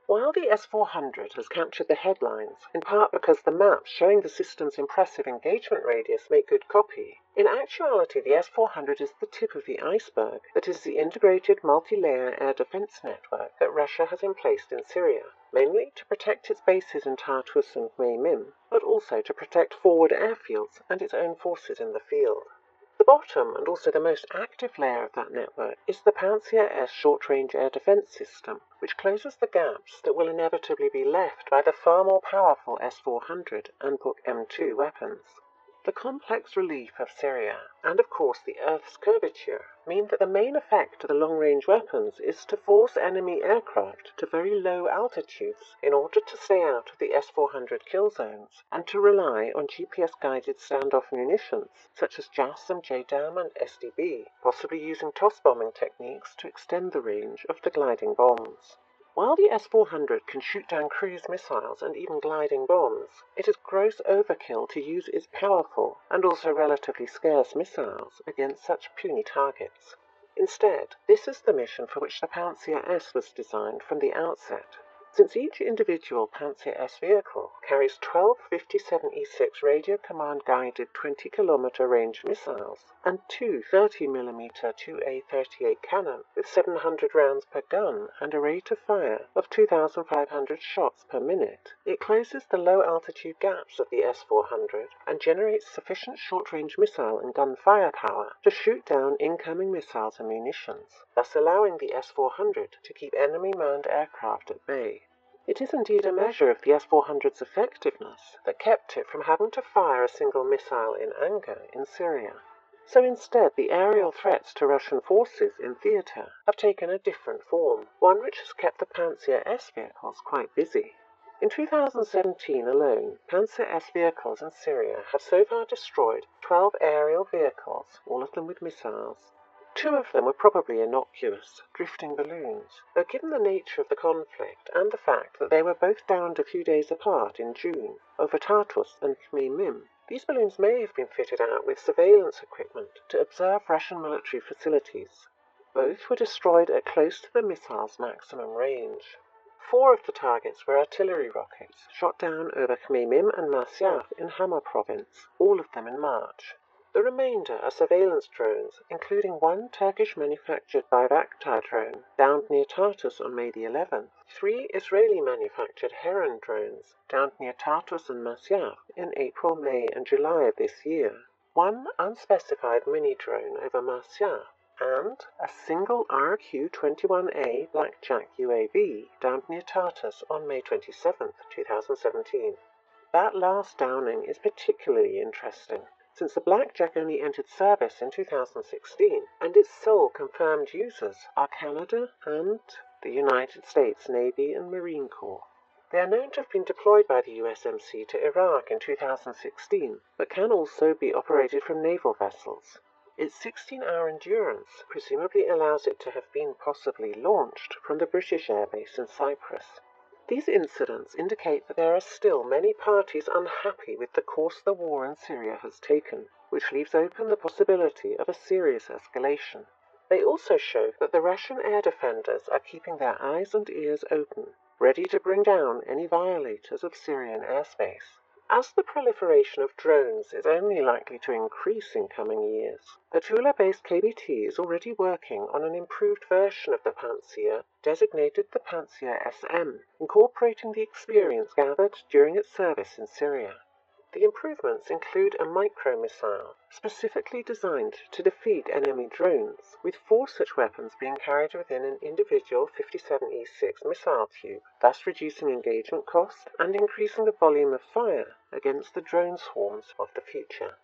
While the S-400 has captured the headlines, in part because the maps showing the system's impressive engagement radius make good copy, in actuality the S-400 is the tip of the iceberg that is the integrated multi-layer air defense network that Russia has in place in Syria, mainly to protect its bases in Tartus and Khmeimim, but also to protect forward airfields and its own forces in the field. The bottom, and also the most active layer of that network, is the Pantsir-S short-range air defense system, which closes the gaps that will inevitably be left by the far more powerful S-400 and Buk M2 weapons. The complex relief of Syria, and of course the Earth's curvature, mean that the main effect of the long-range weapons is to force enemy aircraft to very low altitudes in order to stay out of the S-400 kill zones, and to rely on GPS-guided standoff munitions, such as JAS and JDAM and SDB, possibly using toss bombing techniques to extend the range of the gliding bombs. While the S-400 can shoot down cruise missiles and even gliding bombs, it is gross overkill to use its powerful and also relatively scarce missiles against such puny targets. Instead, this is the mission for which the Pantsir-S was designed from the outset. Since each individual Pantsir-S vehicle carries 12 57E6 radio command guided 20-kilometer range missiles and two 30mm 2A38 cannon with 700 rounds per gun and a rate of fire of 2,500 shots per minute, it closes the low altitude gaps of the S-400 and generates sufficient short-range missile and gun firepower to shoot down incoming missiles and munitions, thus allowing the S-400 to keep enemy manned aircraft at bay. It is indeed a measure of the S-400's effectiveness that kept it from having to fire a single missile in anger in Syria. So instead, the aerial threats to Russian forces in theatre have taken a different form, one which has kept the Pantsir-S vehicles quite busy. In 2017 alone, Pantsir-S vehicles in Syria have so far destroyed 12 aerial vehicles, all of them with missiles. 2 of them were probably innocuous, drifting balloons, though given the nature of the conflict and the fact that they were both downed a few days apart in June over Tartus and Khmeimim, these balloons may have been fitted out with surveillance equipment to observe Russian military facilities. Both were destroyed at close to the missile's maximum range. 4 of the targets were artillery rockets, shot down over Khmeimim and Masyaf in Hama province, all of them in March. The remainder are surveillance drones, including one Turkish-manufactured Bayraktar drone downed near Tartus on May the 11th, 3 Israeli-manufactured Heron drones downed near Tartus and Masyaf in April, May and July of this year, 1 unspecified mini-drone over Masyaf, and a single RQ-21A Blackjack UAV downed near Tartus on May 27th, 2017. That last downing is particularly interesting, since the Blackjack only entered service in 2016, and its sole confirmed users are Canada and the United States Navy and Marine Corps. They are known to have been deployed by the USMC to Iraq in 2016, but can also be operated from naval vessels. Its 16-hour endurance presumably allows it to have been possibly launched from the British airbase in Cyprus. These incidents indicate that there are still many parties unhappy with the course the war in Syria has taken, which leaves open the possibility of a serious escalation. They also show that the Russian air defenders are keeping their eyes and ears open, ready to bring down any violators of Syrian airspace. As the proliferation of drones is only likely to increase in coming years, the Tula-based KBT is already working on an improved version of the Pantsir, designated the Pantsir-SM, incorporating the experience gathered during its service in Syria. The improvements include a micro-missile, specifically designed to defeat enemy drones, with 4 such weapons being carried within an individual 57E6 missile tube, thus reducing engagement cost and increasing the volume of fire against the drone swarms of the future.